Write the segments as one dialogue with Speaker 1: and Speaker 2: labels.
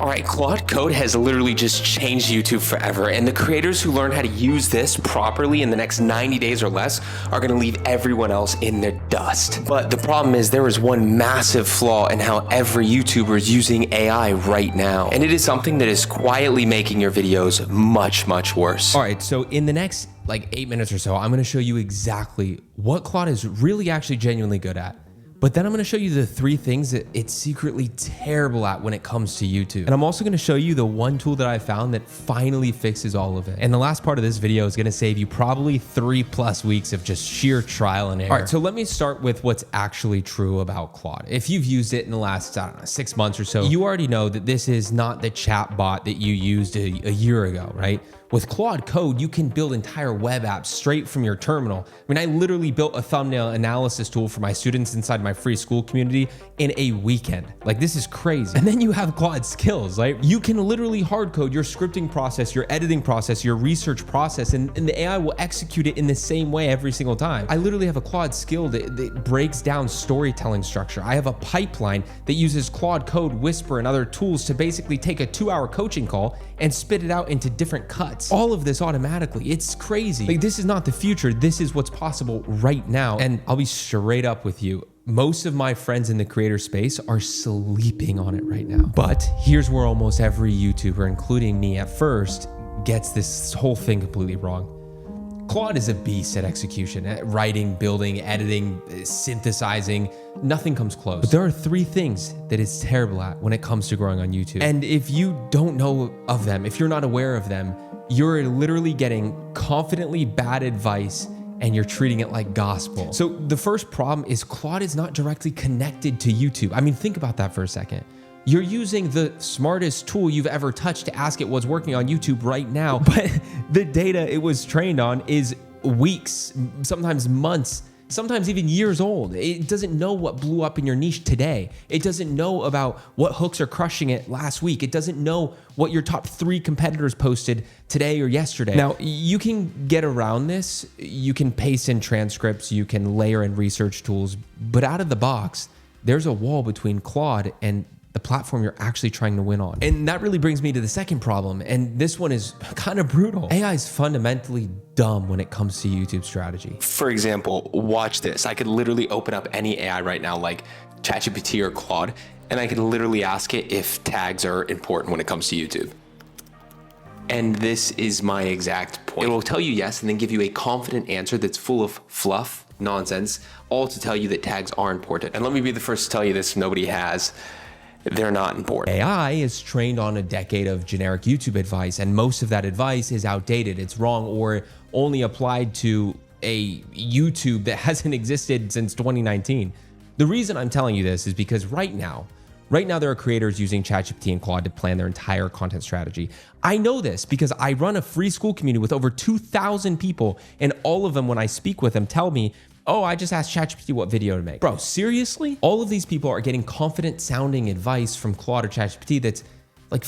Speaker 1: All right, Claude Code has literally just changed YouTube forever, and the creators who learn how to use this properly in the next 90 days or less are gonna leave everyone else in their dust. But the problem is there is one massive flaw in how every YouTuber is using AI right now, and it is something that is quietly making your videos much, much worse.
Speaker 2: All right, so in the next like 8 minutes or so, I'm gonna show you exactly what Claude is really actually genuinely good at. But then I'm gonna show you the 3 things that it's secretly terrible at when it comes to YouTube. And I'm also gonna show you the one tool that I found that finally fixes all of it. And the last part of this video is gonna save you probably 3+ weeks of just sheer trial and error. All right, so let me start with what's actually true about Claude. If you've used it in the last, I don't know, 6 months or so, you already know that this is not the chat bot that you used a year ago, right? With Claude Code, you can build entire web apps straight from your terminal. I mean, I literally built a thumbnail analysis tool for my students inside my free school community in a weekend. Like, this is crazy. And then you have Claude Skills, right? You can literally hard code your scripting process, your editing process, your research process, and the AI will execute it in the same way every single time. I literally have a Claude skill that breaks down storytelling structure. I have a pipeline that uses Claude Code, Whisper, and other tools to basically take a 2-hour coaching call and spit it out into different cuts. All of this automatically. It's crazy. Like, this is not the future. This is what's possible right now. And I'll be straight up with you. Most of my friends in the creator space are sleeping on it right now. But here's where almost every YouTuber, including me at first, gets this whole thing completely wrong. Claude is a beast at execution, at writing, building, editing, synthesizing. Nothing comes close. But there are 3 things that it's terrible at when it comes to growing on YouTube. And if you don't know of them, if you're not aware of them, you're literally getting confidently bad advice and you're treating it like gospel. So the first problem is Claude is not directly connected to YouTube. I mean, think about that for a second. You're using the smartest tool you've ever touched to ask it what's working on YouTube right now, but the data it was trained on is weeks, sometimes months, sometimes even years old. It doesn't know what blew up in your niche today. It doesn't know about what hooks are crushing it last week. It doesn't know what your top 3 competitors posted today or yesterday. Now, you can get around this. You can paste in transcripts, you can layer in research tools, but out of the box, there's a wall between Claude and the platform you're actually trying to win on. And that really brings me to the second problem, and this one is kind of brutal. AI is fundamentally dumb when it comes to YouTube strategy.
Speaker 1: For example, watch this. I could literally open up any AI right now, like ChatGPT or Claude, and I could literally ask it if tags are important when it comes to YouTube. And this is my exact point. It will tell you yes, and then give you a confident answer that's full of fluff, nonsense, all to tell you that tags are important. And let me be the first to tell you this if nobody has. They're not important.
Speaker 2: AI is trained on a decade of generic YouTube advice, and most of that advice is outdated. It's wrong or only applied to a YouTube that hasn't existed since 2019. The reason I'm telling you this is because right now there are creators using ChatGPT and Claude to plan their entire content strategy. I know this because I run a free school community with over 2,000 people, and all of them, when I speak with them, tell me, oh, I just asked ChatGPT what video to make. Bro, seriously? All of these people are getting confident sounding advice from Claude or ChatGPT that's like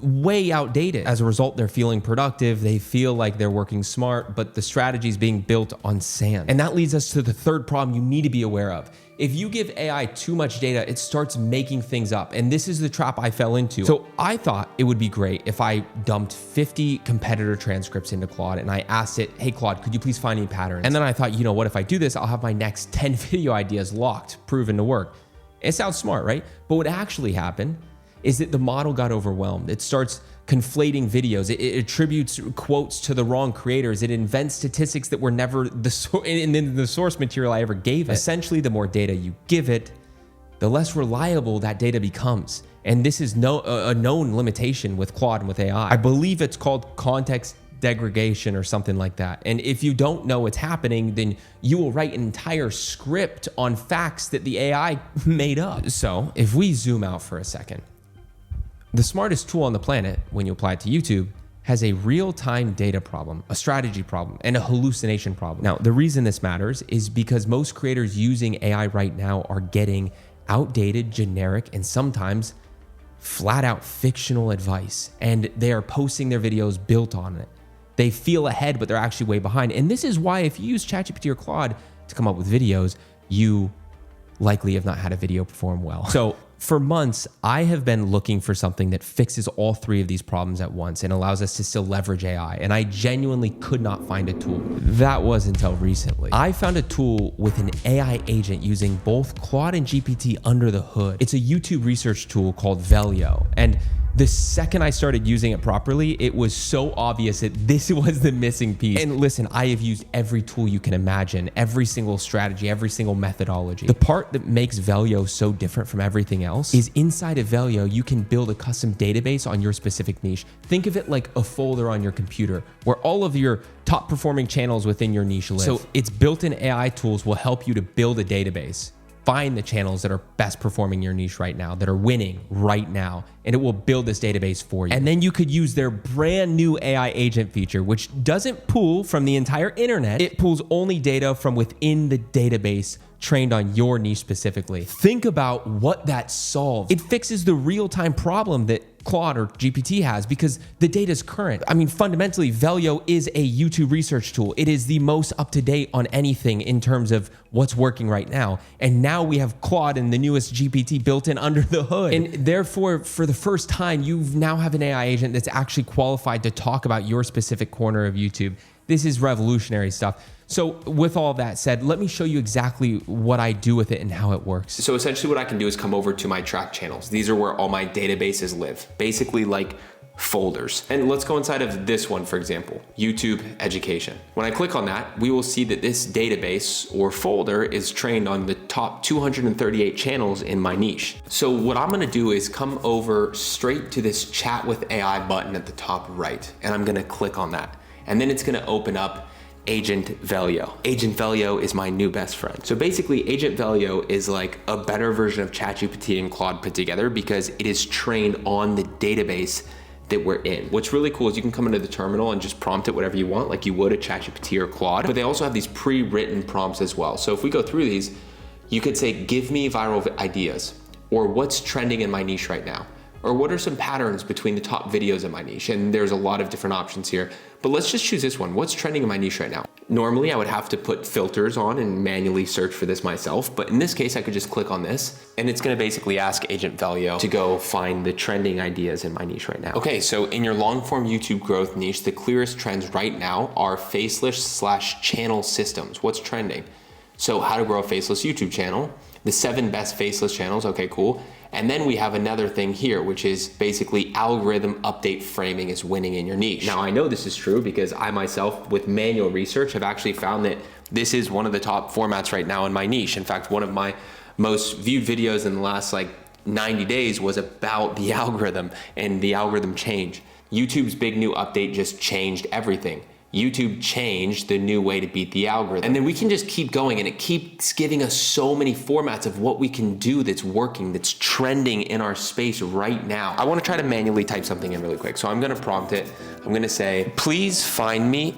Speaker 2: way outdated. As a result, they're feeling productive. They feel like they're working smart, but the strategy is being built on sand. And that leads us to the third problem you need to be aware of. If you give AI too much data, it starts making things up. And this is the trap I fell into. So I thought it would be great if I dumped 50 competitor transcripts into Claude and I asked it, hey Claude, could you please find any patterns? And then I thought, you know what, if I do this, I'll have my next 10 video ideas locked, proven to work. It sounds smart, right? But what actually happened is that the model got overwhelmed. It starts conflating videos. It attributes quotes to the wrong creators. It invents statistics that were never in the source material I ever gave it. Essentially, the more data you give it, the less reliable that data becomes. And this is a known limitation with Claude and with AI. I believe it's called context degradation or something like that. And if you don't know what's happening, then you will write an entire script on facts that the AI made up. So if we zoom out for a second, the smartest tool on the planet, when you apply it to YouTube, has a real-time data problem, a strategy problem, and a hallucination problem. Now, the reason this matters is because most creators using AI right now are getting outdated, generic, and sometimes flat-out fictional advice, and they are posting their videos built on it. They feel ahead, but they're actually way behind. And this is why if you use ChatGPT or Claude to come up with videos, you likely have not had a video perform well. So For months, I have been looking for something that fixes all three of these problems at once and allows us to still leverage AI, and I genuinely could not find a tool. That was until recently. I found a tool with an AI agent using both Claude and GPT under the hood. It's a YouTube research tool called Velio, and the second I started using it properly, it was so obvious that this was the missing piece. And listen, I have used every tool you can imagine, every single strategy, every single methodology. The part that makes Velio so different from everything else is inside of Velio, you can build a custom database on your specific niche. Think of it like a folder on your computer where all of your top performing channels within your niche live. So its built-in AI tools will help you to build a database. Find the channels that are best performing your niche right now, that are winning right now, and it will build this database for you. And then you could use their brand new AI agent feature, which doesn't pull from the entire internet. It pulls only data from within the database trained on your niche specifically. Think about what that solves. It fixes the real-time problem that Claude or GPT has because the data is current. I mean, fundamentally, Velio is a YouTube research tool. It is the most up-to-date on anything in terms of what's working right now. And now we have Claude and the newest GPT built in under the hood. And therefore, for the first time, you now have an AI agent that's actually qualified to talk about your specific corner of YouTube. This is revolutionary stuff. So with all that said, let me show you exactly what I do with it and how it works.
Speaker 1: So essentially what I can do is come over to my track channels. These are where all my databases live, basically like folders. And let's go inside of this one, for example, YouTube education. When I click on that, we will see that this database or folder is trained on the top 238 channels in my niche. So what I'm gonna do is come over straight to this chat with AI button at the top right, and I'm gonna click on that. And then it's gonna open up Agent Velio. Agent Velio is my new best friend. So basically, Agent Velio is like a better version of ChatGPT and Claude put together because it is trained on the database that we're in. What's really cool is you can come into the terminal and just prompt it whatever you want, like you would a ChatGPT or Claude, but they also have these pre-written prompts as well. So if we go through these, you could say, give me viral ideas, or what's trending in my niche right now, or what are some patterns between the top videos in my niche? And there's a lot of different options here, but let's just choose this one. What's trending in my niche right now? Normally I would have to put filters on and manually search for this myself, but in this case, I could just click on this and it's gonna basically ask Agent Velio to go find the trending ideas in my niche right now. Okay, so in your long form YouTube growth niche, the clearest trends right now are faceless/channel systems. What's trending? So how to grow a faceless YouTube channel, the 7 best faceless channels, okay, cool. And then we have another thing here, which is basically algorithm update framing is winning in your niche. Now I know this is true because I myself, with manual research, have actually found that this is one of the top formats right now in my niche. In fact, one of my most viewed videos in the last like 90 days was about the algorithm and the algorithm change. YouTube's big new update just changed everything. YouTube changed the new way to beat the algorithm. And then we can just keep going and it keeps giving us so many formats of what we can do that's working, that's trending in our space right now. I wanna try to manually type something in really quick. So I'm gonna prompt it. I'm gonna say, please find me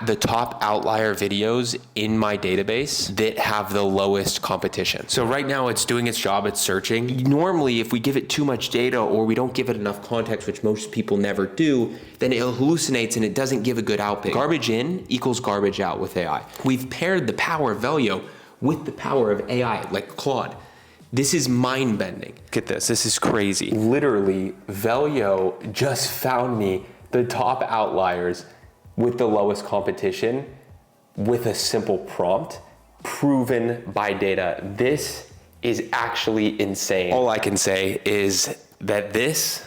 Speaker 1: the top outlier videos in my database that have the lowest competition. So right now it's doing its job, it's searching. Normally, if we give it too much data or we don't give it enough context, which most people never do, then it hallucinates and it doesn't give a good output. Garbage in equals garbage out with AI. We've paired the power of Velio with the power of AI, like Claude. This is mind-bending. Look at this, this is crazy. Literally, Velio just found me the top outliers with the lowest competition with a simple prompt proven by data. This is actually insane. All I can say is that this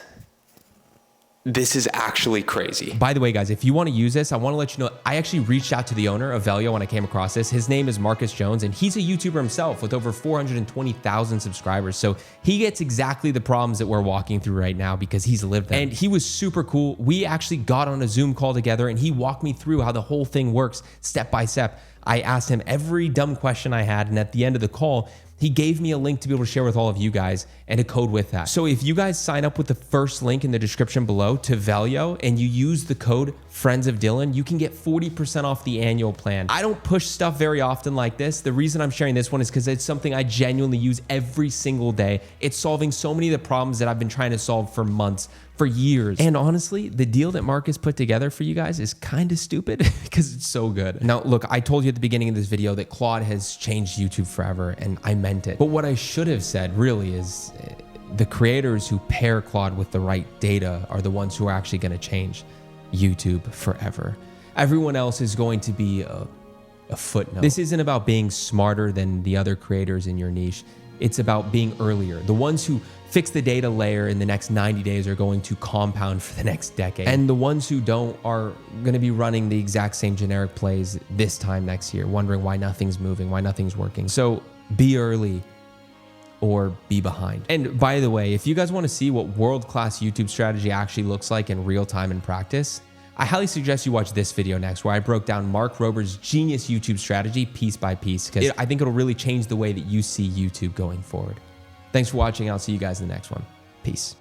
Speaker 1: is actually crazy.
Speaker 2: By the way, guys, if you want to use this, I want to let you know, I actually reached out to the owner of Velio when I came across this. His name is Marcus Jones, and he's a YouTuber himself with over 420,000 subscribers. So he gets exactly the problems that we're walking through right now because he's lived them. And he was super cool. We actually got on a Zoom call together and he walked me through how the whole thing works step by step. I asked him every dumb question I had, and at the end of the call, he gave me a link to be able to share with all of you guys and a code with that. So if you guys sign up with the first link in the description below to Velio and you use the code Friends of Dylan, you can get 40% off the annual plan. I don't push stuff very often like this. The reason I'm sharing this one is because it's something I genuinely use every single day. It's solving so many of the problems that I've been trying to solve for months, for years. And honestly, the deal that Marcus put together for you guys is kind of stupid because it's so good. Now, look, I told you at the beginning of this video that Claude has changed YouTube forever, and I meant it. But what I should have said really is, the creators who pair Claude with the right data are the ones who are actually going to change YouTube forever. Everyone else is going to be a footnote. This isn't about being smarter than the other creators in your niche. It's about being earlier. The ones who fix the data layer in the next 90 days are going to compound for the next decade. And the ones who don't are going to be running the exact same generic plays this time next year, wondering why nothing's moving, why nothing's working. So be early or be behind. And by the way, if you guys want to see what world-class YouTube strategy actually looks like in real time in practice, I highly suggest you watch this video next, where I broke down Mark Rober's genius YouTube strategy piece by piece, because I think it'll really change the way that you see YouTube going forward. Thanks for watching. I'll see you guys in the next one. Peace.